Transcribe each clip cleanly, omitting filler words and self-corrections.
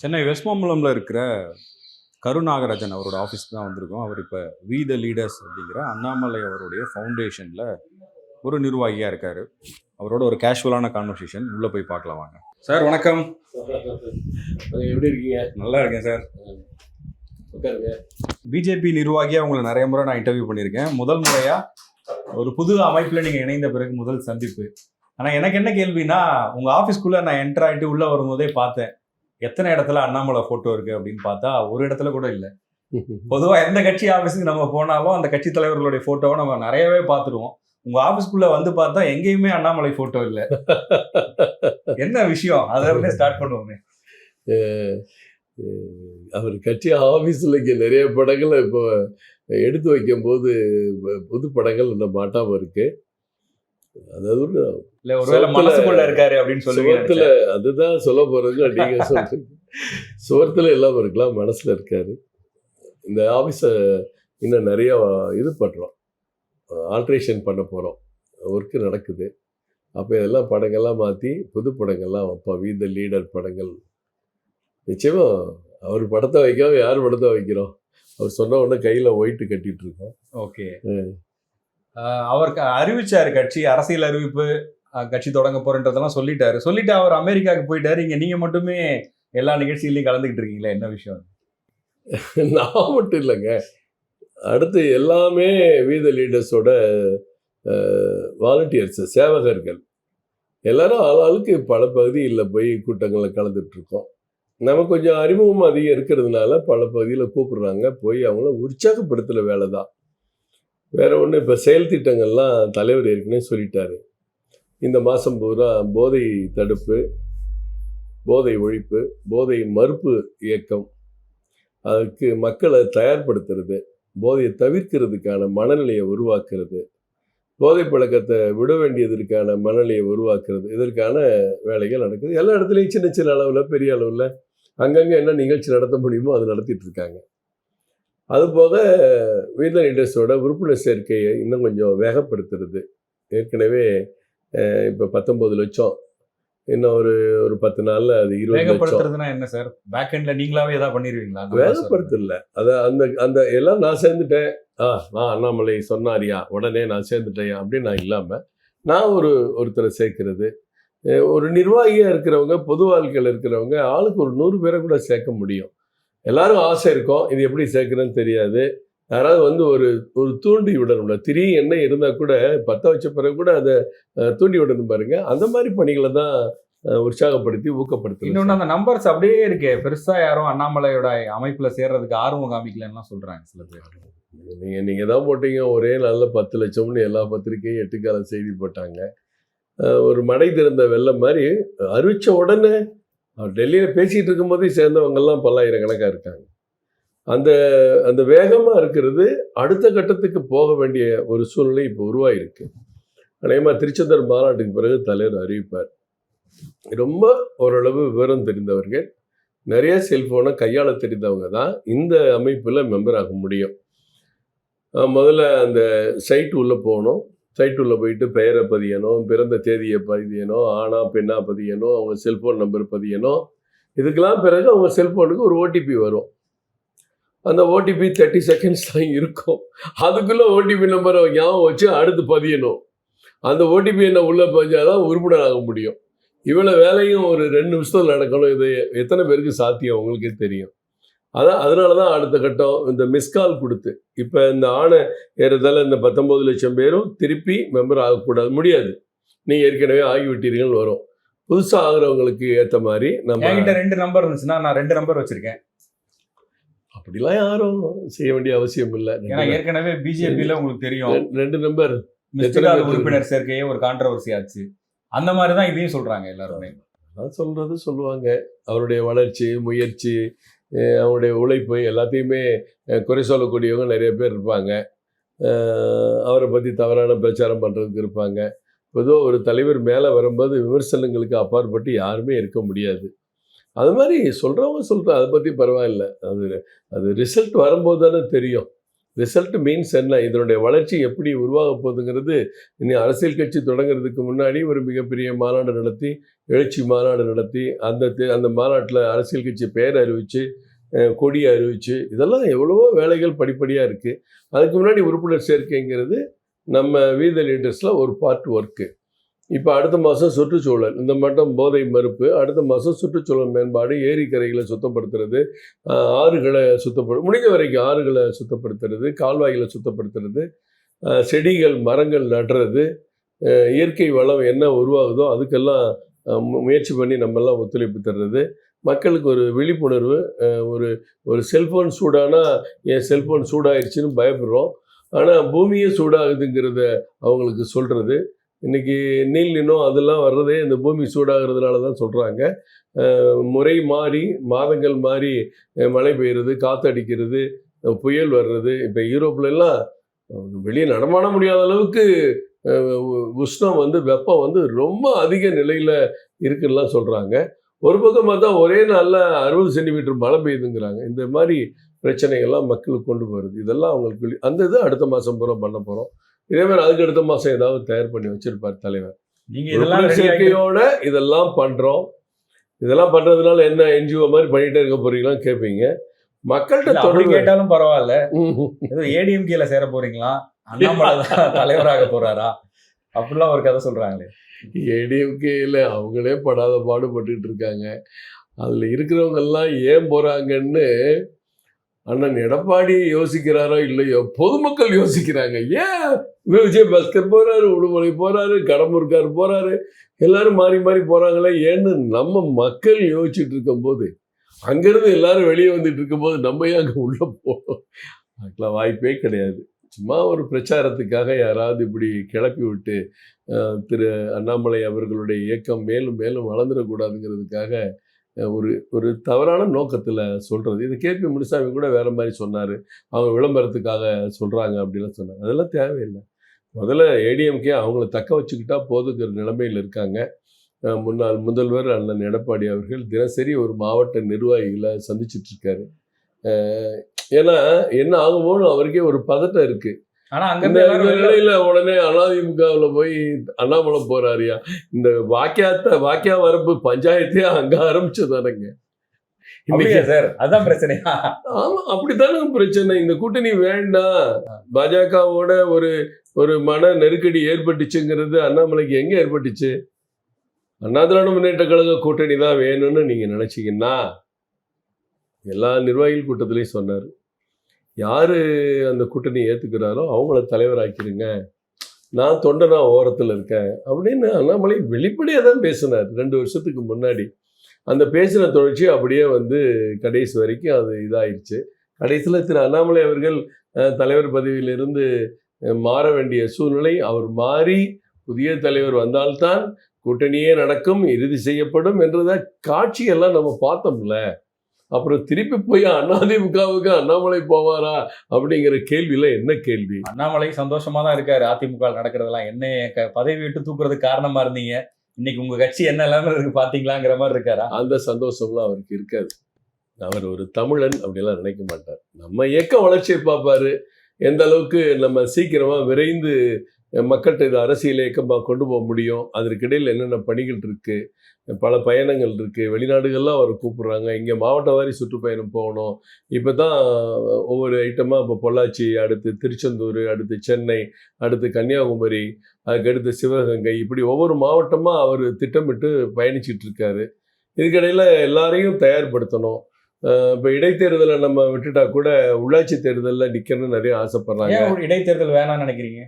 Chennai west மாம்பலம்ல இருக்கிற கருநாகராஜன் அவரோட ஆஃபீஸ்க்கு தான் வந்திருக்கோம். அவர் இப்போ வி த லீடர்ஸ் அப்படிங்கிற அண்ணாமலை அவருடைய ஃபவுண்டேஷனில் ஒரு நிர்வாகியாக இருக்கார். அவரோட ஒரு கேஷுவலான கான்வர்சேஷன் உள்ளே போய் பார்க்கலாம் வாங்க. சார் வணக்கம். எப்படி இருக்கீங்க? நல்லா இருக்கேன் சார். உட்காருங்க. பிஜேபி நிர்வாகியாக உங்களை நிறைய முறை நான் இன்டர்வியூ பண்ணியிருக்கேன். முதல் முறையாக ஒரு புது அமைப்பில் நீங்கள் இணைந்த பிறகு முதல் சந்திப்பு. ஆனால் எனக்கு என்ன கேள்வினா, உங்கள் ஆஃபீஸ்க்குள்ளே நான் என்டர் ஆகிட்டு உள்ளே வரும்போதே பார்த்தேன், எத்தனை இடத்துல அண்ணாமலை ஃபோட்டோ இருக்குது அப்படின்னு பார்த்தா ஒரு இடத்துல கூட இல்லை. பொதுவாக எந்த கட்சி ஆஃபீஸுக்கு நம்ம போனாலும் அந்த கட்சி தலைவர்களுடைய ஃபோட்டோவை நம்ம நிறையவே பார்த்துருவோம். உங்கள் ஆஃபீஸ்க்குள்ளே வந்து பார்த்தா எங்கேயுமே அண்ணாமலை ஃபோட்டோ இல்லை. என்ன விஷயம்? அதிலிருந்தே ஸ்டார்ட் பண்ணுவோமே. அவர் கட்சி ஆஃபீஸில் இங்கே நிறைய படங்களை இப்போ எடுத்து வைக்கும்போது புது படங்கள் இந்த மாட்டாமல் இருக்கு. அதாவது ஒருவேளை மனசுக்குள்ள இருக்காரு அப்படின்னு சுவத்துல, அதுதான் சொல்ல போறது. நீங்க சொல்றீங்க சுவத்துல எல்லாம் இருக்கலாம், மனசுல இருக்காரு. இந்த ஆஃபீஸை இன்னும் நிறைய இது பண்றோம், ஆல்ட்ரேஷன் பண்ண போறோம், ஒர்க்கு நடக்குது. அப்போ இதெல்லாம் படங்கள்லாம் மாற்றி புது படங்கள்லாம் வைப்போம். வி த லீடர் படங்கள் நிச்சயமா. அவர் படத்தை வைக்காம யார் படத்தை வைக்கிறோம்? அவர் சொன்ன உடனே கையில் ஒயிட்டு கட்டிட்டு இருக்கோம். ஓகே. அவருக்கு அறிவிச்சாரு, கட்சி அரசியல் அறிவிப்பு, கட்சி தொடங்க போறன்றதெல்லாம் சொல்லிட்டு அவர் அமெரிக்காவுக்கு போயிட்டாரு. நீங்க மட்டுமே எல்லா நிகழ்ச்சிகளையும் கலந்துக்கிட்டு இருக்கீங்களா? என்ன விஷயம்? நான் மட்டும் இல்லைங்க, அடுத்து எல்லாமே வி த லீடர்ஸோட வாலண்டியர்ஸ், சேவகர்கள் எல்லாரும் ஆளாளுக்கு பல பகுதியில் போய் கூட்டங்களில் கலந்துட்டு இருக்கோம். நமக்கு கொஞ்சம் அறிமுகம் அதிகம் இருக்கிறதுனால பல பகுதியில் கூப்பிடுறாங்க, போய் அவங்கள உற்சாகப்படுத்துகிற வேலை தான், வேற ஒன்று. இப்போ செயல் திட்டங்கள்லாம் தலைவர் ஏற்கனவே சொல்லிட்டாரு. இந்த மாதம் பூரா போதை தடுப்பு, போதை ஒழிப்பு, போதை மறுப்பு இயக்கம், அதுக்கு மக்களை தயார்படுத்துறது, போதையை தவிர்க்கிறதுக்கான மனநிலையை உருவாக்குறது, போதை பழக்கத்தை விட வேண்டியதற்கான மனநிலையை உருவாக்குறது, இதற்கான வேலைகள் நடக்குது. எல்லா இடத்துலையும் சின்ன சின்ன அளவில், பெரிய அளவில் அங்கங்கே என்ன நிகழ்ச்சி நடத்த முடியுமோ அது நடத்திட்டு இருக்காங்க. அதுபோக வி த லீடர்ஸோட உறுப்பினர் சேர்க்கையை இன்னும் கொஞ்சம் வேகப்படுத்துறது. ஏற்கனவே இப்போ 19 லட்சம், இன்னும் ஒரு 10 நாளில் அது 20 லட்சம். என்ன சார், பேக் எண்ட்ல நீங்களாவே ஏதாவது பண்ணிடுவீங்களா? வேகப்படுத்தல, அதை அந்த எல்லாம் நான் சேர்ந்துட்டேன், நான் அண்ணாமலை சொன்னாரியா உடனே நான் சேர்ந்துட்டேன் அப்படின்னு நான் இல்லாமல், நான் ஒருத்தரை சேர்க்கிறது. ஒரு நிர்வாகியாக இருக்கிறவங்க, பொது வாழ்க்கையில் இருக்கிறவங்க, ஆளுக்கு ஒரு 100 பேரை கூட சேர்க்க முடியும். எல்லாரும் ஆசை இருக்கும், இது எப்படி சேர்க்குறேன்னு தெரியாது. யாராவது வந்து ஒரு தூண்டி விடணும்ல, திரி எண்ணெய் இருந்தால் கூட பற்ற வச்ச பிறகு கூட அதை தூண்டி விடணும் பாருங்க. அந்த மாதிரி பணிகளை தான் உற்சாகப்படுத்தி ஊக்கப்படுத்தி. இன்னொன்று, அந்த நம்பர்ஸ் அப்படியே இருக்கே, பெருசாக யாரும் அண்ணாமலையோட அமைப்பில் சேர்றதுக்கு ஆர்வம் காமிக்கலன்னா சொல்கிறாங்க சில பேர். நீங்கள் தான் போட்டீங்க, ஒரே நாளில் 10 லட்சம்னு எல்லா பத்திரிக்கையும் 8 கால செய்தி போட்டாங்க. ஒரு மடை திறந்த வெள்ளம் மாதிரி அறிவித்த உடனே டெல்லியில் பேசிகிட்டு இருக்கும்போதே சேர்ந்தவங்கெல்லாம் பல்லாயிரக்கணக்காக இருக்காங்க. அந்த வேகமாக இருக்கிறது அடுத்த கட்டத்துக்கு போக வேண்டிய ஒரு சூழ்நிலை இப்போ உருவாகிருக்கு. அநேகமாக திருச்செந்தூர் மாநாட்டுக்கு பிறகு தலைவர் அறிவிப்பார். ரொம்ப ஓரளவு விவரம் தெரிந்தவர்கள், நிறைய செல்ஃபோனை கையாள தெரிந்தவங்க தான் இந்த அமைப்பில் மெம்பர் ஆக முடியும். முதல்ல அந்த சைட்டு உள்ளே போகணும். சைட்டு உள்ளே போயிட்டு பெயரை பதியணும், பிறந்த தேதியை பதியணும், ஆணா பெண்ணா பதியணும், அவங்க செல்ஃபோன் நம்பர் பதியணும். இதுக்கெல்லாம் பிறகு அவங்க செல்ஃபோனுக்கு ஒரு ஓடிபி வரும். அந்த ஓடிபி 30 செகண்ட்ஸ் தான் இருக்கும். அதுக்குள்ளே ஓடிபி நம்பரை ஞாபகம் வச்சு அடுத்து பதியணும். அந்த ஓடிபி என்ன உள்ளே பதிஞ்சாதான் உறுப்பினர் ஆக முடியும். இவ்வளோ வேலையும் ஒரு 2 நிமிஷத்தில் நடக்கணும். இது எத்தனை பேருக்கு சாத்தியம் உங்களுக்கே தெரியும். அதனால தான் அடுத்த கட்டம் இந்த மிஸ்கால் கொடுத்து, இப்போ இந்த ஆணை ஏறதால இந்த 19 லட்சம் பேரும் திருப்பி மெம்பர் ஆகக்கூடாது, முடியாது, நீங்கள் ஏற்கனவே ஆகிவிட்டீர்கள் வரும். புதுசாக ஆகுறவங்களுக்கு ஏற்ற மாதிரி நம்ம 2 நம்பர் இருந்துச்சுன்னா நான் 2 நம்பர் வச்சுருக்கேன். அப்படிலாம் யாரும் செய்ய வேண்டிய அவசியம் இல்லை. ஏன்னா ஏற்கனவே பிஜேபியில் உங்களுக்கு தெரியும் 2 நம்பர் உறுப்பினர் சேர்க்கையே ஒரு கான்ட்ரவர்சி ஆச்சு. அந்த மாதிரி தான் இதையும் சொல்கிறாங்க எல்லாருமே. நான் சொல்லுவாங்க, அவருடைய வளர்ச்சி, முயற்சி, அவருடைய உழைப்பு எல்லாத்தையுமே குறை சொல்லக்கூடியவங்க நிறைய பேர் இருப்பாங்க. அவரை பற்றி தவறான பிரச்சாரம் பண்ணுறதுக்கு இருப்பாங்க. பொதுவாக ஒரு தலைவர் மேலே வரும்போது விமர்சனங்களுக்கு அப்பாற்பட்டு யாருமே இருக்க முடியாது. அது மாதிரி சொல்கிறவங்க அதை பற்றி பரவாயில்ல. அது ரிசல்ட் வரும்போது தானே தெரியும். ரிசல்ட் மீன்ஸ் என்ன, இதனுடைய வளர்ச்சி எப்படி உருவாக போகுதுங்கிறது இனி அரசியல் கட்சி தொடங்குறதுக்கு முன்னாடி ஒரு மிகப்பெரிய மாநாடு நடத்தி, எழுச்சி மாநாடு நடத்தி, அந்த மாநாட்டில் அரசியல் கட்சி பெயர் அறிவித்து, கொடியை அறிவித்து, இதெல்லாம் எவ்வளவோ வேலைகள் படிப்படியாக இருக்குது. அதுக்கு முன்னாடி உறுப்பினர் சேர்க்கைங்கிறது நம்ம வீத லீடர்ஸில் ஒரு பார்ட் ஒர்க்கு. இப்போ அடுத்த மாதம் சுற்றுச்சூழல், இந்த மட்டும் போதை மறுப்பு, அடுத்த மாதம் சுற்றுச்சூழல் மேம்பாடு, ஏரிக்கரைகளை சுத்தப்படுத்துறது, ஆறுகளை முடிஞ்ச வரைக்கும் ஆறுகளை சுத்தப்படுத்துறது, கால்வாய்களை சுத்தப்படுத்துறது, செடிகள் மரங்கள் நடுறது, இயற்கை வளம் என்ன உருவாகுதோ அதுக்கெல்லாம் முயற்சி பண்ணி நம்மெல்லாம் ஒத்துழைப்பு தர்றது, மக்களுக்கு ஒரு விழிப்புணர்வு. ஒரு செல்ஃபோன் சூடானா என் செல்ஃபோன் சூடாயிருச்சுன்னு பயப்படுறோம், ஆனால் பூமியே சூடாகுதுங்கிறத அவங்களுக்கு சொல்கிறது. இன்றைக்கி நீல்நிலம் அதெல்லாம் வர்றதே இந்த பூமி சூடாகிறதுனால தான் சொல்கிறாங்க. முறை மாறி, மாதங்கள் மாறி மழை பெய்யுறது, காற்றடிக்கிறது, புயல் வர்றது. இப்போ யூரோப்லலாம் வெளியே நடமாட முடியாத அளவுக்கு உஷ்ணம் வெப்பம் ரொம்ப அதிக நிலையில் இருக்குன்னெலாம் சொல்கிறாங்க. ஒரு பக்கம் பார்த்தா ஒரே நாளில் 60 சென்டிமீட்டர் மழை பெய்யுதுங்கிறாங்க. இந்த மாதிரி பிரச்சனைகள்லாம் மக்களுக்கு கொண்டு வருது. இதெல்லாம் அவங்களுக்கு அந்த இது அடுத்த மாதம் பூரா பண்ண போகிறோம். இதே மாதிரி அதுக்கு அடுத்த மாதம் ஏதாவது தயார் பண்ணி வச்சிருப்பார் தலைவர். நீங்கள் இதெல்லாம் சேர்க்கையோட இதெல்லாம் பண்ணுறோம், இதெல்லாம் பண்ணுறதுனால என்ன என்ஜிஓ மாதிரி பண்ணிகிட்டே இருக்க போகிறீங்களான்னு கேட்பீங்க. மக்கள்கிட்ட தொடர்பு கேட்டாலும் பரவாயில்ல, ஏதோ ஏடிஎம்கேல சேர போகிறீங்களா, அண்ணாமலை தான் தலைவராக போகிறாரா அப்படிலாம் ஒரு கதை சொல்கிறாங்களே. ஏடிஎம்கேல அவங்களே படாத பாடுபட்டுட்டு இருக்காங்க. அதில் இருக்கிறவங்கெல்லாம் ஏன் போகிறாங்கன்னு அண்ணன் எடப்பாடி யோசிக்கிறாரோ இல்லையோ, பொதுமக்கள் யோசிக்கிறாங்க. ஏன் விஜயபாஸ்கர் போகிறாரு, உடுமலை போகிறாரு, கடம்பூர்கார் போகிறாரு, எல்லாரும் மாறி மாறி போகிறாங்களே ஏன்னு நம்ம மக்கள் யோசிச்சுட்டு இருக்கும்போது, அங்கேருந்து எல்லாரும் வெளியே வந்துட்டு இருக்கும்போது நம்ம ஏன் அங்கே உள்ளே போகணும்? அதுக்கெல்லாம் வாய்ப்பே கிடையாது. சும்மா ஒரு பிரச்சாரத்துக்காக யாராவது இப்படி கிளப்பி விட்டு திரு அண்ணாமலை அவர்களுடைய இயக்கம் மேலும் மேலும் வளர்ந்துடக்கூடாதுங்கிறதுக்காக ஒரு தவறான நோக்கத்தில் சொல்கிறது. இது கேபி முனுசாமி கூட வேறு மாதிரி சொன்னார், அவங்க விளம்பரத்துக்காக சொல்கிறாங்க அப்படின்லாம் சொன்னாங்க. அதெல்லாம் தேவையில்லை. முதல்ல ஏடிஎம்கே அவங்கள தக்க வச்சுக்கிட்டா போதுங்கிற நிலைமையில் இருக்காங்க. முன்னாள் முதல்வர் அண்ணன் எடப்பாடி அவர்கள் தினசரி ஒரு மாவட்ட நிர்வாகிகளை சந்திச்சிட்ருக்காரு. ஏன்னா என்ன ஆகுமோன்னு அவருக்கே ஒரு பதட்டம் இருக்குது. ஆனா அங்க நிலையில உடனே அதிமுகவில் போய் அண்ணாமலை போறாரியா, இந்த வாக்கியா வரப்பு பஞ்சாயத்தே அங்க ஆரம்பிச்சதானங்க. சார் அதான் பிரச்சனையா? ஆமா, அப்படித்தானே பிரச்சனை. இந்த கூட்டணி வேண்டாம், பாஜகவோட ஒரு மன நெருக்கடி ஏற்பட்டுச்சுங்கிறது அண்ணாமலைக்கு எங்க ஏற்பட்டுச்சு? அண்ணா திராவிட முன்னேற்ற கழக கூட்டணி தான் வேணும்னு நீங்க நினைச்சீங்கன்னா எல்லா நிர்வாகிகள் கூட்டத்திலையும் சொன்னார், யார் அந்த கூட்டணியை ஏற்றுக்கிறாரோ அவங்கள தலைவராக்கிடுங்க, நான் தொண்டனா ஓரத்தில் இருக்கேன் அப்படின்னு அண்ணாமலை வெளிப்படையாக தான் பேசினார் 2 வருஷத்துக்கு முன்னாடி. அந்த பேசின தொடர்ச்சி அப்படியே கடைசி வரைக்கும் அது இதாகிடுச்சு. கடைசியில் திரு அண்ணாமலை அவர்கள் தலைவர் பதவியிலிருந்து மாற வேண்டிய சூழ்நிலை, அவர் மாறி புதிய தலைவர் வந்தால்தான் கூட்டணியே நடக்கும், இறுதி செய்யப்படும் என்றத காட்சியெல்லாம் நம்ம பார்த்தோம்ல. அப்புறம் திருப்பி போய் அதிமுகவுக்கு அண்ணாமலை போவாரா அப்படிங்கிற கேள்வியில என்ன கேள்வி? அண்ணாமலை சந்தோஷமா தான் இருக்காரு. அதிமுக நடக்கிறதெல்லாம் என்ன பதவி விட்டு தூக்குறதுக்கு காரணமா இருந்தீங்க, இன்னைக்கு உங்க கட்சி என்ன எல்லாமே இருக்கு பாத்தீங்களாங்கிற மாதிரி இருக்காரா? அந்த சந்தோஷம்லாம் அவருக்கு இருக்காது. அவர் ஒரு தமிழன் அப்படிலாம் நினைக்க மாட்டார். நம்ம இயக்க வளர்ச்சியை பார்ப்பாரு, எந்த அளவுக்கு நம்ம சீக்கிரமா விரைந்து மக்கள்கிட்ட இது அரசியல் இயக்கமாக கொண்டு போக முடியும், அதற்கிடையில் என்னென்ன பணிகள் இருக்குது, பல பயணங்கள் இருக்குது, வெளிநாடுகள்லாம் அவர் கூப்பிட்றாங்க, இங்கே மாவட்ட வாரி சுற்றுப்பயணம் போகணும். இப்போ தான் ஒவ்வொரு ஐட்டமாக, இப்போ பொள்ளாச்சி, அடுத்து திருச்செந்தூர், அடுத்து சென்னை, அடுத்து கன்னியாகுமரி, அதுக்கடுத்து சிவகங்கை, இப்படி ஒவ்வொரு மாவட்டமாக அவர் திட்டமிட்டு பயணிச்சிட்டு இருக்காரு. இதுக்கிடையில் எல்லாரையும் தயார்படுத்தணும். இப்போ இடைத்தேர்தலை நம்ம விட்டுட்டா கூட உள்ளாட்சி தேர்தலில் நிற்கணும்னு நிறைய ஆசைப்படுறாங்க. இடைத்தேர்தல் வேணாம்னு நினைக்கிறீங்க?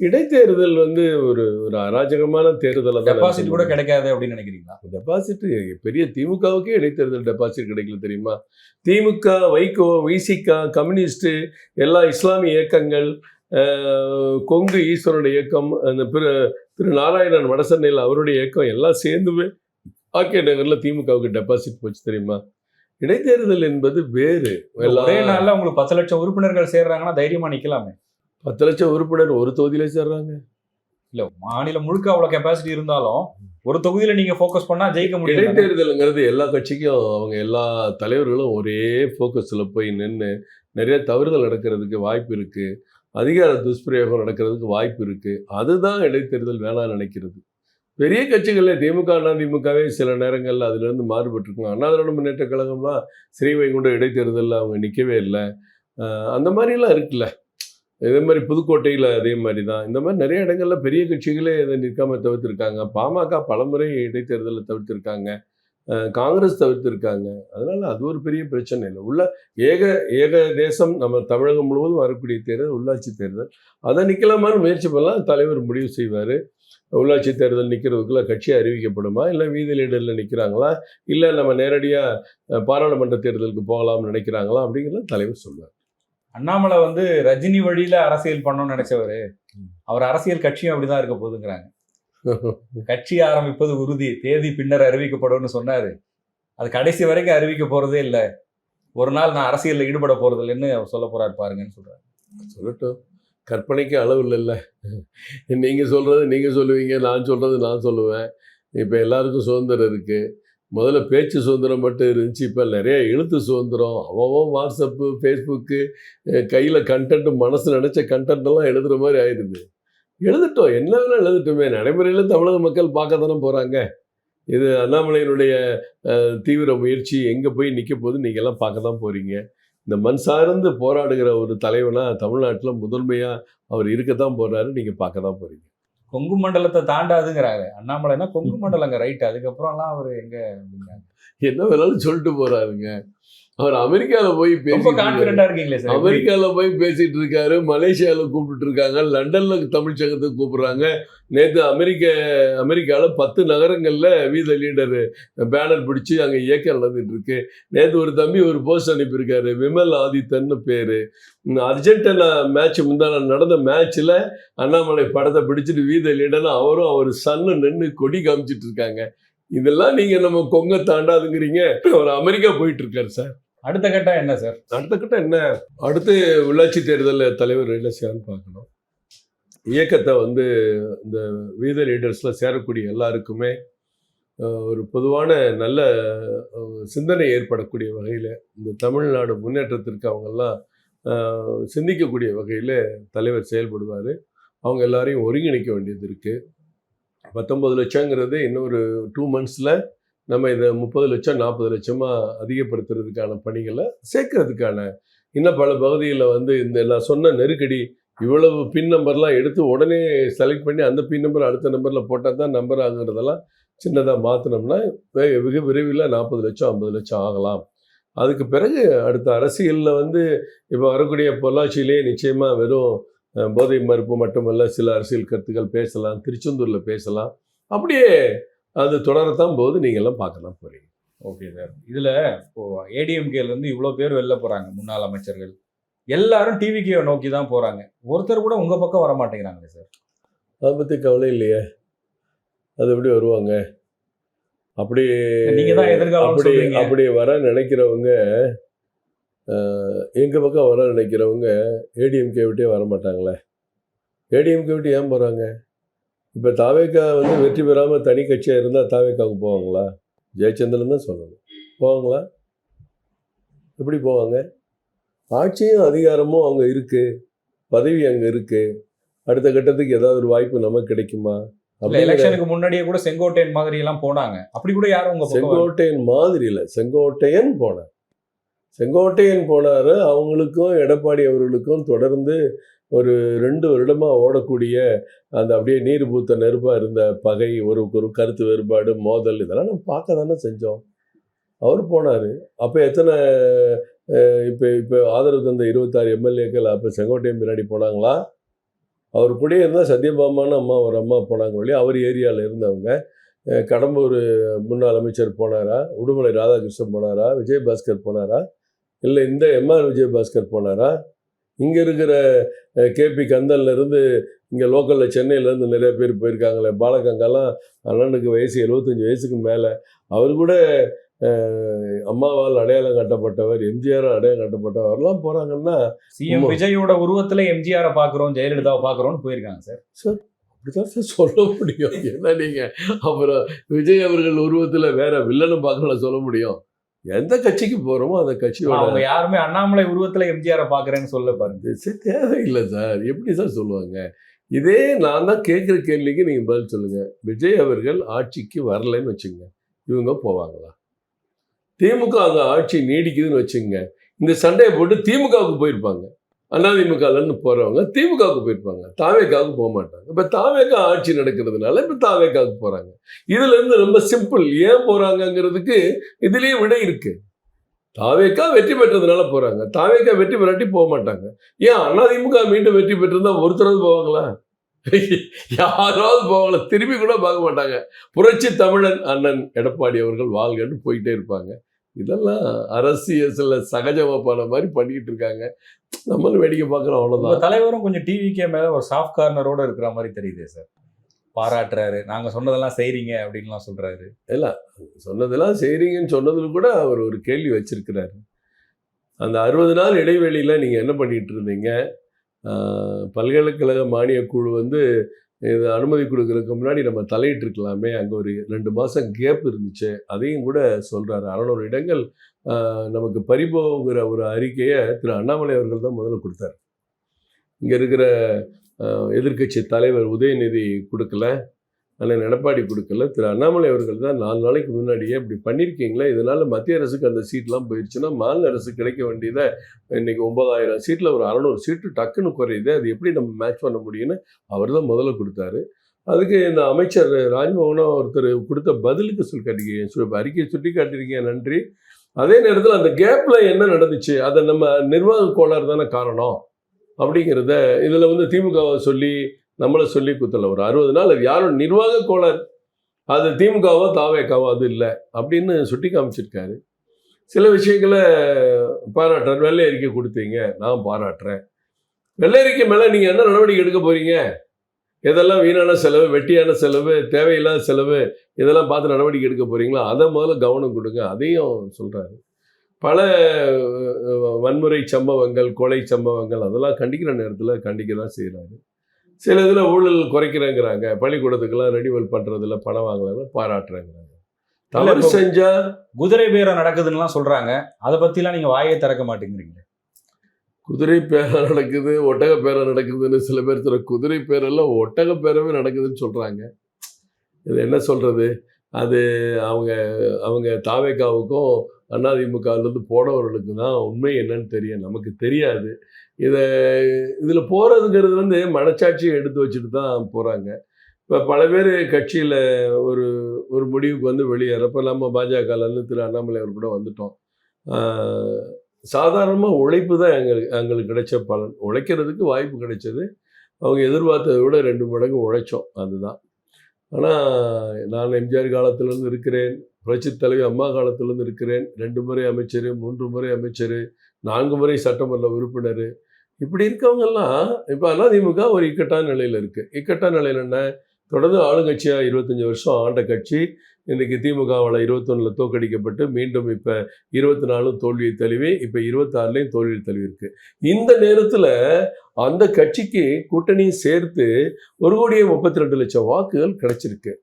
இடைத்தேர்தல் ஒரு அராஜகமான தேர்தல். டெபாசிட் கூட கிடைக்காது அப்படின்னு நினைக்கிறீங்களா? டெபாசிட் பெரிய திமுகவுக்கே இடைத்தேர்தல் டெபாசிட் கிடைக்கல தெரியுமா? திமுக, வைகோ, விசிகா, கம்யூனிஸ்ட், எல்லா இஸ்லாமிய இயக்கங்கள், கொங்கு ஈஸ்வரனுடைய இயக்கம், அந்த திரு நாராயணன் வடசென்னையில் அவருடைய இயக்கம் எல்லாம் சேர்ந்துமே ஆர்கே நகரில் திமுகவுக்கு டெபாசிட் போச்சு தெரியுமா? இடைத்தேர்தல் என்பது வேறு. ஒரே நாளில் உங்களுக்கு 10 லட்சம் உறுப்பினர்கள் சேர்றாங்கன்னா தைரியமா நிற்கலாமே. 10 லட்சம் உறுப்பினர் ஒரு தொகுதியிலே சேர்றாங்க. இல்ல மாநிலம் முழுக்க அவ்வளவு கெப்பாசிட்டி இருந்தாலும் ஒரு தொகுதியில நீங்க ஃபோக்கஸ் பண்ணா ஜெயிக்க முடியும். இடைத்தேர்தலுங்கிறது எல்லா கட்சிக்கும் அவங்க எல்லா தலைவர்களும் ஒரே ஃபோக்கஸில் போய் நின்று நிறைய தவறுகள் நடக்கிறதுக்கு வாய்ப்பு இருக்குது, அதிகார துஷ்பிரயோகம் நடக்கிறதுக்கு வாய்ப்பு இருக்குது. அதுதான் இடைத்தேர்தல் வேணாம்னு நினைக்கிறது. பெரிய கட்சிகளில் திமுக அதிமுகவே சில நேரங்களில் அதுலேருந்து மாறுபட்டுருக்காங்க. அண்ணா திராவிட முன்னேற்ற கழகம்லாம் ஸ்ரீவைகுண்ட இடைத்தேர்தலில் அவங்க நிற்கவே இல்லை. அந்த மாதிரிலாம் இருக்குல்ல. இதே மாதிரி புதுக்கோட்டையில் அதே மாதிரி தான். இந்த மாதிரி நிறைய இடங்களில் பெரிய கட்சிகளே இதை நிற்காம தவிர்த்திருக்காங்க. பாமக பலமுறை இடைத்தேர்தலில் தவிர்த்திருக்காங்க, காங்கிரஸ் தவிர்த்திருக்காங்க. அதனால அது ஒரு பெரிய பிரச்சனை இல்லை. ஏக தேசம் நம்ம தமிழகம் முழுவதும் வரக்கூடிய தேர்தல் உள்ளாட்சி தேர்தல். அதை நிற்கலாமான்னு முயற்சி பண்ணலாம், தலைவர் முடிவு செய்வார். உள்ளாட்சி தேர்தல் நிற்கிறதுக்குள்ள கட்சி அறிவிக்கப்படுமா, இல்லை வீதி லீடரில் நிற்கிறாங்களா, இல்லை நம்ம நேரடியாக பாராளுமன்ற தேர்தலுக்கு போகலாம்னு நினைக்கிறாங்களா அப்படிங்கிறத தலைவர் சொல்வார். அண்ணாமலை வந்து ரஜினி வழியில அரசியல் பண்ணணும்னு நினைச்சவரு, அவர் அரசியல் கட்சியும் அப்படிதான் இருக்க போகுதுங்கிறாங்க. கட்சி ஆரம்பிப்பது உறுதி, தேதி பின்னர் அறிவிக்கப்படும்னு சொன்னாரு. அது கடைசி வரைக்கும் அறிவிக்க போறதே இல்லை. ஒரு நாள் நான் அரசியலில் ஈடுபட போறது இல்லைன்னு அவர் சொல்ல போறாரு பாருங்கன்னு சொல்றாரு. சொல்லட்டும், கற்பனைக்கு அளவு இல்லைல்ல. நீங்கள் சொல்கிறது நீங்கள் சொல்லுவீங்க, நான் சொல்கிறது நான் சொல்லுவேன். இப்போ எல்லாருக்கும் சுதந்திரம் இருக்குது. முதல்ல பேச்சு சுதந்திரம் மட்டும் இருந்துச்சு, இப்போ நிறைய எழுத்து சுதந்திரம். அவன் வாட்ஸ்அப்பு, ஃபேஸ்புக்கு, கையில் கண்டென்ட், மனசு நினச்ச கண்டென்ட்டெல்லாம் எழுதுகிற மாதிரி ஆயிடுது. எழுதட்டும், என்ன வேணால் எழுதட்டுமே. நடைமுறையில் தமிழக மக்கள் பார்க்க தானே போகிறாங்க. இது அண்ணாமலையினுடைய தீவிர முயற்சி எங்கே போய் நிற்க போது நீங்கள்லாம் பார்க்க தான் போகிறீங்க. இந்த மண் சார்ந்து போராடுகிற ஒரு தலைவனாக தமிழ்நாட்டில் முதன்மையாக அவர் இருக்கத்தான் போகிறாரு. நீங்கள் பார்க்க தான் போகிறீங்க. கொங்கு மண்டலத்தை தாண்டாதுங்கிறாரு அண்ணாமலைனா. கொங்கு மண்டலங்க ரைட், அதுக்கப்புறம்லாம் அவர் எங்க என்ன வேணாலும் சொல்லிட்டு போறாருங்க. அவர் அமெரிக்காவில் போய் கான்ஃபிடென்ட்டா இருக்கீங்களே சார். அமெரிக்காவில் போய் பேசிட்டு இருக்காரு, மலேசியாவில் கூப்பிட்டு இருக்காங்க, லண்டனில் தமிழ் சங்கத்துக்கு கூப்பிடுறாங்க. நேற்று அமெரிக்காவில் 10 நகரங்களில் வீத லீடர் பேனர் பிடிச்சி அங்கே இயக்கம் நடந்துட்டு இருக்கு. நேற்று ஒரு தம்பி ஒரு போஸ்ட் அனுப்பியிருக்காரு, விமல் ஆதித்தன்னு பேர். அர்ஜென்டினா மேட்ச் முந்தான நடந்த மேட்ச்சில் அண்ணாமலை படத்தை பிடிச்சிட்டு வீத லீடர்னு அவரும் அவர் சன்னு நின்று கொடி காமிச்சிட்டு இருக்காங்க. இதெல்லாம் நீங்கள் நம்ம கொங்க தாண்டாதுங்கிறீங்க. அவர் அமெரிக்கா போயிட்டு இருக்காரு சார். அடுத்த கட்டம் என்ன சார்? அடுத்த கட்டம் என்ன? அடுத்து உள்ளாட்சி தேர்தலில் தலைவர் என்ன செய்யணும்னு பார்க்கணும். இயக்கத்தை வந்து இந்த வீத லீடர்ஸில் சேரக்கூடிய எல்லாருக்குமே ஒரு பொதுவான நல்ல சிந்தனை ஏற்படக்கூடிய வகையில், இந்த தமிழ்நாடு முன்னேற்றத்திற்கு அவங்கெல்லாம் சிந்திக்கக்கூடிய வகையில் தலைவர் செயல்படுவார். அவங்க எல்லாரையும் ஒருங்கிணைக்க வேண்டியது இருக்குது. 19 லட்சங்கிறது இன்னொரு 2 monthsல நம்ம இதை 30 லட்சம் 40 லட்சமாக அதிகப்படுத்துறதுக்கான பணிகளை சேர்க்கறதுக்கான இன்னும் பல பகுதிகளில் வந்து இந்த நான் சொன்ன நெருக்கடி, இவ்வளவு பின் நம்பர்லாம் எடுத்து உடனே செலக்ட் பண்ணி அந்த பின் நம்பர் அடுத்த நம்பரில் போட்டால் தான் நம்பர் ஆகுறதெல்லாம் சின்னதாக மாற்றினோம்னா வெகு விரைவில் 40 லட்சம் 50 லட்சம் ஆகலாம். அதுக்கு பிறகு அடுத்த அரசியலில் வந்து இப்போ வரக்கூடிய பொள்ளாச்சியிலே நிச்சயமாக வெறும் போதை மறுப்பு மட்டுமல்ல, சில அரசியல் கருத்துக்கள் பேசலாம், திருச்செந்தூரில் பேசலாம். அப்படியே அது தொடரத்தான் போது நீங்கள் எல்லாம் பார்க்க தான் போகிறீங்க. Okay sir. இதில் இப்போது ஏடிஎம்கேலேருந்து இவ்வளோ பேர் வெளில போகிறாங்க, முன்னாள் அமைச்சர்கள் எல்லாரும் டிவிகே நோக்கி தான் போகிறாங்க. ஒருத்தர் கூட உங்கள் பக்கம் வர மாட்டேங்கிறாங்களே சார். அதை பற்றி கவலை இல்லையே, அது எப்படி வருவாங்க? அப்படி நீங்கள் தான் எதிர்காலம் அப்படி வர நினைக்கிறவங்க, எங்கள் பக்கம் வர நினைக்கிறவங்க ஏடிஎம்கே விட்டே வர மாட்டாங்களே. ஏடிஎம்கே விட்டு ஏன் போகிறாங்க? இப்போ தாவேக்கா வந்து வெற்றி பெறாமல் தனி கட்சியாக இருந்தால் தாவேக்காவுக்கு போவாங்களா? ஜெயச்சந்திரன் தான் சொல்லணும். போவாங்களா? எப்படி போவாங்க? ஆட்சியும் அதிகாரமும் அங்கே இருக்குது, பதவி அங்கே இருக்குது. அடுத்த கட்டத்துக்கு ஏதாவது ஒரு வாய்ப்பு நமக்கு கிடைக்குமா? அப்படி எலெக்ஷனுக்கு முன்னாடியே கூட செங்கோட்டையன் மாதிரி எல்லாம் போனாங்க. அப்படி கூட யாரும் உங்க செங்கோட்டையன் மாதிரி இல்லை, செங்கோட்டையன் போனார். செங்கோட்டையன் போனார். அவங்களுக்கும் எடப்பாடி அவர்களுக்கும் தொடர்ந்து ஒரு 2 வருடமாக ஓடக்கூடிய அந்த அப்படியே நீர் பூத்த நெருப்பாக இருந்த பகை, ஒரு கருத்து வேறுபாடு, மோதல், இதெல்லாம் நம்ம பார்க்க தானே செஞ்சோம். அவர் போனார். அப்போ எத்தனை இப்போ ஆதரவு தந்த 26 எம்எல்ஏக்கள் அப்போ செங்கோட்டையன் பின்னாடி போனாங்களா? அவர் கூட இருந்தால் சத்யபாமான்னு ஒரு அம்மா போனாங்க வழி. அவர் ஏரியாவில் இருந்தவங்க. கடம்பூர் முன்னாள் அமைச்சர் போனாரா? உடுமலை ராதாகிருஷ்ணன் போனாரா? விஜயபாஸ்கர் போனாரா? இல்லை இந்த எம்ஆர் விஜயபாஸ்கர் போனாரா? இங்கே இருக்கிற கேபி கந்தன்லேருந்து இங்கே லோக்கலில் சென்னையிலேருந்து நிறைய பேர் போயிருக்காங்களே. பாலகங்காலாம் அண்ணனுக்கு வயசு 75 வயசுக்கு மேலே. அவர் கூட அம்மாவால் அடையாளம் காட்டப்பட்டவர், எம்ஜிஆர் அடையாளம் காட்டப்பட்டவர்லாம் போகிறாங்கன்னா, சிஎம் விஜயோட உருவத்தில் எம்ஜிஆரை பார்க்குறோம், ஜெயலலிதாவை பார்க்குறோன்னு போயிருக்காங்க சார். சார் அப்படிதான் சார் சொல்ல முடியும். ஏன்னா நீங்கள் அப்புறம் விஜய் அவர்கள் உருவத்தில் வேற வில்லனும் பார்க்கலாம் சொல்ல முடியும். எந்த கட்சிக்கு போகிறோமோ அந்த கட்சியோட அவங்க யாருமே அண்ணாமலை உருவத்துல எம்ஜிஆரை பாக்குறேன்னு சொல்ல பாருங்க. தேவையில்லை சார். எப்படி சார் சொல்லுவாங்க? இதே நான் தான் கேட்குற கேள்விக்கு நீங்கள் பதில் சொல்லுங்கள். விஜய் அவர்கள் ஆட்சிக்கு வரலைன்னு வச்சுங்க, இவங்க போவாங்களா? திமுக அந்த ஆட்சி நீடிக்குதுன்னு வச்சுங்க, இந்த சண்டையை போட்டு திமுகவுக்கு போயிருப்பாங்க. அதிமுகலேருந்து போகிறவங்க திமுகவுக்கு போயிருப்பாங்க, தாவேக்காவுக்கு போக மாட்டாங்க. இப்போ தாவேக்கா ஆட்சி நடக்கிறதுனால இப்போ தாவேக்காவுக்கு போகிறாங்க. இதுலேருந்து ரொம்ப சிம்பிள். ஏன் போகிறாங்கங்கிறதுக்கு இதுலேயே விடை இருக்கு. தாவேக்கா வெற்றி பெற்றதுனால போகிறாங்க, தாவேக்கா வெற்றி பெறாட்டி போக மாட்டாங்க. ஏன் அதிமுக மீண்டும் வெற்றி பெற்றிருந்தா ஒருத்தராவது போவாங்களா? யாராவது போவாங்களா? திரும்பி கூட பார்க்க மாட்டாங்க. புரட்சி தமிழன் அண்ணன் எடப்பாடி அவர்கள் வாழ்கன்னு போயிட்டே இருப்பாங்க. இதெல்லாம் அரசியல்ல சகஜமான மாதிரி பண்ணிக்கிட்டு இருக்காங்க. நம்மளும் வேடிக்கை பார்க்குறோம், அவ்வளோதான். தலைவரும் கொஞ்சம் டிவிக்கே மேல ஒரு சாஃப்ட் கார்னரோட இருக்கிற மாதிரி தெரியுது சார். பாராட்டுறாரு, நாங்க சொன்னதெல்லாம் செய்றீங்க அப்படின்லாம் சொல்றாரு. இல்லை, சொன்னதெல்லாம் செய்கிறீங்கன்னு சொன்னதில் கூட அவர் ஒரு கேள்வி வச்சிருக்கிறாரு. அந்த 60 நாள் இடைவெளியில் நீங்கள் என்ன பண்ணிட்டு இருந்தீங்க? பல்கலைக்கழக மானியக் குழு இது அனுமதி கொடுக்கறதுக்கு முன்னாடி நம்ம தலையிட்டு இருக்கலாமே, அங்கே ஒரு 2 மாதம் கேப் இருந்துச்சு, அதையும் கூட சொல்கிறாரு. 600 இடங்கள் நமக்கு பறிபோங்கிற ஒரு அறிக்கையை திரு அண்ணாமலை அவர்கள் தான் முதல்ல கொடுத்தார். இங்கே இருக்கிற எதிர்க்கட்சி தலைவர் உதயநிதி கொடுக்கல, அண்ணன் எடப்பாடி கொடுக்கல, திரு அண்ணாமலை அவர்கள் தான் 4 நாளைக்கு முன்னாடியே இப்படி பண்ணியிருக்கீங்களே, இதனால் மத்திய அரசுக்கு அந்த சீட்லாம் போயிடுச்சுன்னா மாநில அரசு கிடைக்க வேண்டியதை இன்றைக்கி 9000 சீட்டில் ஒரு 600 சீட்டு டக்குன்னு குறையுது, அது எப்படி நம்ம மேட்ச் பண்ண முடியும்னு அவர் தான் முதல்ல கொடுத்தாரு. அதுக்கு இந்த அமைச்சர் ராஜ்மோகனா ஒருத்தர் கொடுத்த பதிலுக்கு அறிக்கையை சுட்டி காட்டியிருக்கீங்க, நன்றி. அதே நேரத்தில் அந்த கேப்பில் என்ன நடந்துச்சு, அதை நம்ம நிர்வாக கோளாறு தானே காரணம் அப்படிங்கிறத இதில் திமுகவை சொல்லி நம்மளை சொல்லி குத்தல. ஒரு 60 நாள் அது யாரும் நிர்வாக கோளாறு, அது திமுகவோ தாவேக்காவோ அது இல்லை அப்படின்னு சுட்டி காமிச்சிருக்காரு. சில விஷயங்களை பாராட்டுறார். வெள்ளை அறிக்கை கொடுத்தீங்க, நான் பாராட்டுறேன். வெள்ளை அறிக்கை மேலே நீங்கள் என்ன நடவடிக்கை எடுக்க போகிறீங்க? எதெல்லாம் வீணான செலவு, வெட்டியான செலவு, தேவையில்லாத செலவு, இதெல்லாம் பார்த்து நடவடிக்கை எடுக்க போகிறீங்களா? அதை முதல்ல கவனம் கொடுங்க, அதையும் சொல்கிறாரு. பல வன்முறை சம்பவங்கள், கொலை சம்பவங்கள் அதெல்லாம் கண்டிக்கிற நேரத்தில் கண்டிக்க தான் செய்கிறாரு. சில இதில் ஊழல் குறைக்கிறேங்கிறாங்க, பள்ளிக்கூடத்துக்கெல்லாம் ரெனிவல் பண்ணுறதுல பணம் வாங்கலாங்க, பாராட்டுறேங்கிறாங்க. தவறு செஞ்சா குதிரை பேரம் நடக்குதுன்னு சொல்றாங்க, அதை பற்றிலாம் நீங்கள் வாயை திறக்க மாட்டேங்கிறீங்க. குதிரை பேரம் நடக்குது, ஒட்டக பேரம் நடக்குதுன்னு சில பேர் சொல்ற. குதிரை பேரெல்லாம் ஒட்டக பேரவே நடக்குதுன்னு சொல்கிறாங்க. இது என்ன சொல்கிறது? அது அவங்க அவங்க தாவேக்காவுக்கும் அதிமுகலேருந்து போனவர்களுக்கு தான் உண்மை என்னன்னு தெரியும், நமக்கு தெரியாது. இதில் போகிறதுங்கிறது மனச்சாட்சியை எடுத்து வச்சுட்டு தான் போகிறாங்க. இப்போ பல பேர் கட்சியில் ஒரு ஒரு முடிவுக்கு வெளியேறப்போ நம்ம பாஜகலேருந்து திரு அண்ணாமலை அவர் கூட வந்துட்டோம். சாதாரணமாக உழைப்பு தான் எங்களுக்கு கிடைச்ச பலன். உழைக்கிறதுக்கு வாய்ப்பு கிடைச்சது, அவங்க எதிர்பார்த்ததை விட 2 மடங்கு உழைச்சோம், அதுதான். ஆனால் நான் எம்ஜிஆர் காலத்திலேருந்து இருக்கிறேன், புரட்சி தலைவி அம்மா காலத்திலேருந்து இருக்கிறேன். 2 முறை அமைச்சர், 3 முறை அமைச்சர், 4 முறை சட்டமன்ற உறுப்பினர். இப்படி இருக்கவங்கெல்லாம் இப்போ அதிமுக ஒரு இக்கட்டான நிலையில் இருக்குது. இக்கட்டான நிலையில் என்ன? தொடர்ந்து ஆளுங்கட்சியாக 25 வருஷம் ஆண்ட கட்சி இன்றைக்கி திமுகவால் 21 தோற்கடிக்கப்பட்டு மீண்டும் இப்போ 24 தோல்வியை தழுவி இப்போ 26லையும் தோல்வியை தழுவி இருக்குது. இந்த நேரத்தில் அந்த கட்சிக்கு கூட்டணியும் சேர்த்து 1,32,00,000 வாக்குகள் கிடைச்சிருக்கு.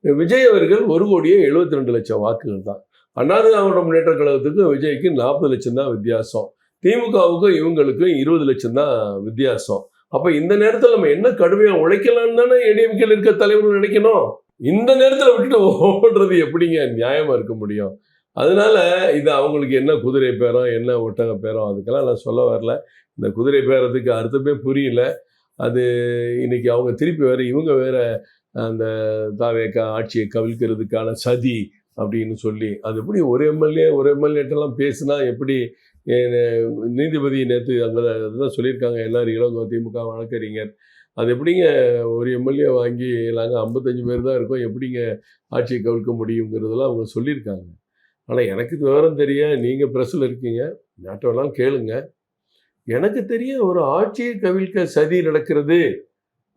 விஜய் அவர்கள் 1,72,00,000 வாக்குகள் தான். அண்ணா திராவிட முன்னேற்ற கழகத்துக்கு விஜய்க்கு 40 லட்சம் தான் வித்தியாசம், திமுகவுக்கும் இவங்களுக்கும் 20 லட்சம் தான் வித்தியாசம். அப்போ இந்த நேரத்தில் நம்ம என்ன கடுமையாக உழைக்கலான்னு தானே ஏடிஎம்கேல இருக்க தலைவர்கள் நினைக்கணும். இந்த நேரத்தில் விட்டுட்டு ஓடுறது எப்படிங்க நியாயமாக இருக்க முடியும்? அதனால இது அவங்களுக்கு என்ன குதிரை பேரம், என்ன ஒட்டக பேரம், அதுக்கெல்லாம் நான் சொல்ல வரல. இந்த குதிரை பேரத்துக்கு அர்த்தமே புரியல. அது இன்னைக்கு அவங்க திருப்பி வேறு இவங்க வேறு அந்த தாவேக்கா ஆட்சியை கவிழ்க்கிறதுக்கான சதி அப்படின்னு சொல்லி, அது எப்படி ஒரு எம்எல்ஏட்டெல்லாம் பேசுனா எப்படி? நீதிபதி நேற்று அங்கே தான் சொல்லியிருக்காங்க, எல்லாரும் இளங்கோ திமுக வழக்கறிஞர், அது எப்படிங்க ஒரு எம்எல்ஏ வாங்கி நாங்கள் 55 பேர் தான் இருக்கோம், எப்படிங்க ஆட்சியை கவிழ்க்க முடியுங்கிறதெல்லாம் அவங்க சொல்லியிருக்காங்க. ஆனால் எனக்கு விவரம் தெரிய, நீங்கள் ப்ரெஸ்ஸில் இருக்கீங்க, நாட்டெல்லாம் கேளுங்க. எனக்கு தெரிய ஒரு ஆட்சியை கவிழ்க்க சதி நடக்கிறது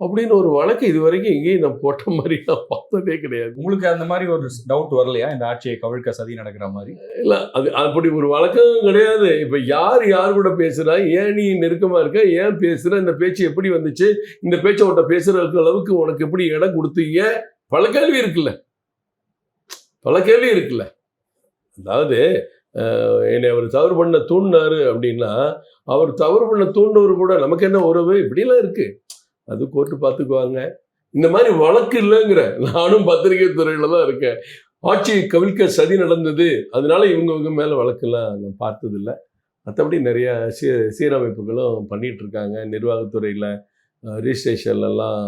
அப்படின்னு ஒரு வழக்கு இது வரைக்கும் எங்கேயும் நான் போட்ட மாதிரி நான் பார்த்ததே கிடையாது. உங்களுக்கு அந்த மாதிரி ஒரு டவுட் வரலையா, இந்த ஆட்சியை கவிழ்க்க சதி நடக்கிற மாதிரி? இல்லை, அது அப்படி ஒரு வழக்கம் கிடையாது. இப்போ யார் கூட பேசுகிறா, ஏன் நீ நெருக்கமாக இருக்க, ஏன் பேசுகிற, இந்த பேச்சு எப்படி வந்துச்சு, இந்த பேச்சை உன்ட்ட பேசுகிற அளவுக்கு உனக்கு எப்படி இடம் கொடுத்தீங்க, பல கேள்வி இருக்குல்ல. அதாவது என்னை அவர் தவறு பண்ண தூண்டினாரு அப்படின்னா, அவர் தவறு பண்ண தூண்டவர் கூட நமக்கு என்ன உறவு, இப்படிலாம் இருக்கு. அது கோர்ட்டு பார்த்துக்குவாங்க. இந்த மாதிரி வழக்கு இல்லைங்கிற, நானும் பத்திரிகை துறையில தான் இருக்கேன். ஆட்சியை கவிழ்க்க சதி நடந்தது, அதனால இவங்க மேலே வழக்கெல்லாம் நான் பார்த்ததில்லை. மற்றபடி நிறைய சீரமைப்புகளும் பண்ணிட்டு இருக்காங்க. நிர்வாகத்துறையில் ரிஜிஸ்ட்ரேஷன்லாம்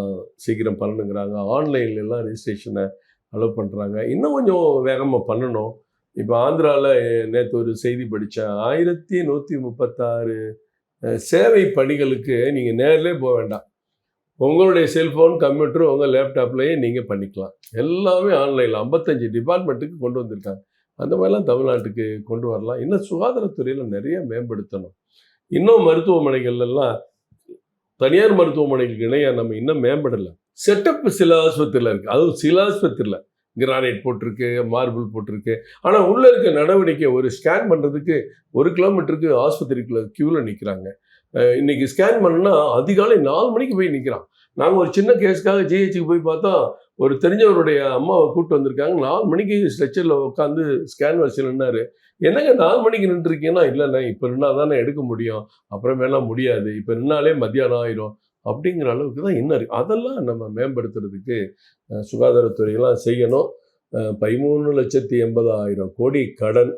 சீக்கிரம் பண்ணணுங்கிறாங்க. ஆன்லைன்லாம் ரிஜிஸ்ட்ரேஷனை அலோவ் பண்ணுறாங்க. இன்னும் கொஞ்சம் வேகமாக பண்ணணும். இப்போ ஆந்திராவில் நேற்று ஒரு செய்தி படித்தேன். 1136 சேவை பணிகளுக்கு நீங்கள் நேரிலே போக வேண்டாம். உங்களுடைய செல்ஃபோன், கம்ப்யூட்டர், உங்கள் லேப்டாப்லேயே நீங்கள் பண்ணிக்கலாம். எல்லாமே ஆன்லைனில் 55 டிபார்ட்மெண்ட்டுக்கு கொண்டு வந்திருக்காங்க. அந்த மாதிரிலாம் தமிழ்நாட்டுக்கு கொண்டு வரலாம். இன்னும் சுகாதாரத்துறையில் நிறைய மேம்படுத்தணும். இன்னும் மருத்துவமனைகள்லாம் தனியார் மருத்துவமனைகளுக்கு இணையாக நம்ம இன்னும் மேம்படலை. செட்டப் சில ஆஸ்பத்திரியில் இருக்குது. அதுவும் சில ஆஸ்பத்திரியில் கிரானைட் போட்டிருக்கு, மார்பிள் போட்டிருக்கு. ஆனால் உள்ளே இருக்க நடவடிக்கை, ஒரு ஸ்கேன் பண்ணுறதுக்கு 1 கிலோமீட்டருக்கு ஆஸ்பத்திரிக்குள்ள க்யூவில் நிற்கிறாங்க. இன்றைக்கி ஸ்கேன் பண்ணா அதிகாலை 4 மணிக்கு போய் நிற்கிறான். நாங்கள் ஒரு சின்ன கேஸுக்காக ஜிஹெச்சுக்கு போய் பார்த்தா, ஒரு தெரிஞ்சவருடைய அம்மாவை கூப்பிட்டு வந்திருக்காங்க. 4 மணிக்கு ஸ்ட்ரெச்சரில் உட்காந்து ஸ்கேன் வரிசையில் நின்னாரு. என்னங்க 4 மணிக்கு நின்றுருக்கீங்கன்னா, இல்லைண்ணே இப்போ நின்னா தானே எடுக்க முடியும், அப்புறமேலாம் முடியாது, இப்போ நின்னாலே மத்தியானம் ஆயிரும் அப்படிங்கிற அளவுக்கு தான் இன்னும் இருக்குது. அதெல்லாம் நம்ம மேம்படுத்துறதுக்கு சுகாதாரத்துறையெல்லாம் செய்யணும். 13,80,000 கோடி கடன்,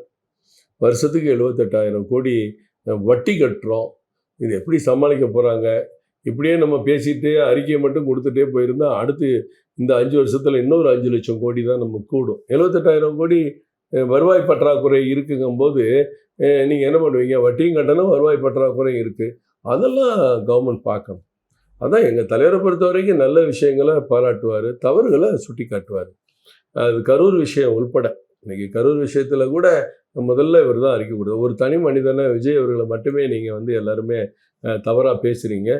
வருஷத்துக்கு 78,000 கோடி வட்டி கட்டுறோம். இது எப்படி சமாளிக்க போகிறாங்க? இப்படியே நம்ம பேசிகிட்டே அறிக்கையை மட்டும் கொடுத்துட்டே போயிருந்தா, அடுத்து இந்த 5 வருஷத்தில் இன்னொரு 5 லட்சம் கோடி தான் நம்ம கூடும். 78,000 கோடி வருவாய் பற்றாக்குறை இருக்குங்கும்போது நீங்கள் என்ன பண்ணுவீங்க? வட்டியும் கட்டணும், வருவாய் பற்றாக்குறை இருக்குது. அதெல்லாம் கவர்மெண்ட் பார்க்கணும். அதான் எங்கள் தலைவரை பொறுத்த வரைக்கும் நல்ல விஷயங்களை பாராட்டுவார், தவறுகளை சுட்டி காட்டுவார். அது கரூர் விஷயம் உள்பட, இன்றைக்கி கரூர் விஷயத்தில் கூட முதல்ல இவர் தான் அறிக்கை கொடுத்தார். ஒரு தனி மனிதனை, விஜய் அவர்களை மட்டுமே நீங்கள் எல்லாருமே தவறாக பேசுகிறீங்க.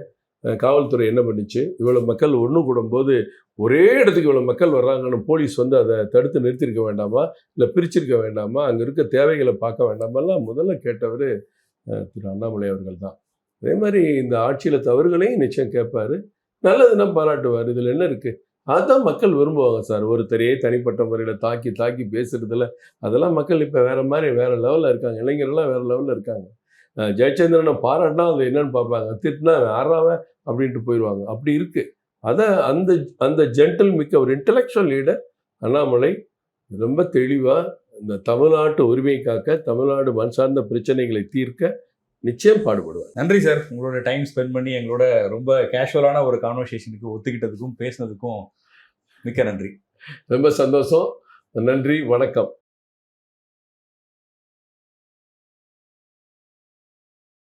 காவல்துறை என்ன பண்ணிச்சு? இவ்வளோ மக்கள் ஒன்று கூடும்போது ஒரே இடத்துக்கு இவ்வளோ மக்கள் வர்றாங்கன்னு போலீஸ் அதை தடுத்து நிறுத்தியிருக்க வேண்டாமா, இல்லை பிரிச்சிருக்க வேண்டாமா, அங்கே இருக்க தேவைகளை பார்க்க வேண்டாமெல்லாம் முதல்ல கேட்டவர் திரு அண்ணாமலை அவர்கள் தான். அதே மாதிரி இந்த ஆட்சியில் தவறுகளையும் நிச்சயம் கேட்பார், நல்லதுன்னா பாராட்டுவார். இதில் என்ன இருக்குது? அதுதான் மக்கள் விரும்புவாங்க சார். ஒருத்தரையே தனிப்பட்ட முறையில் தாக்கி பேசுகிறதுல அதெல்லாம் மக்கள் இப்போ வேறு மாதிரி வேறு லெவலில் இருக்காங்க. இளைஞர்கள்லாம் வேறு லெவலில் இருக்காங்க. ஜெயச்சந்திரனை பாராட்டினா அது என்னன்னு பார்ப்பாங்க, திட்டினா ஆறாவன் அப்படின்ட்டு போயிடுவாங்க. அப்படி இருக்குது. அதை அந்த ஜென்டில் மிக்க ஒரு இன்டலெக்சுவல் லீடர் அண்ணாமலை ரொம்ப தெளிவாக இந்த தமிழ்நாட்டு உரிமை காக்க, தமிழ்நாடு மண் சார்ந்த பிரச்சனைகளை தீர்க்க நிச்சயம் பாடுபடுவார். நன்றி சார். உங்களோட டைம் ஸ்பெண்ட் பண்ணி எங்களோட ரொம்ப கேஷுவலான ஒரு கான்வர்சேஷனுக்கு ஒத்துக்கிட்டதுக்கும் பேசினதுக்கும் மிக்க நன்றி. ரொம்ப சந்தோஷம். நன்றி, வணக்கம்.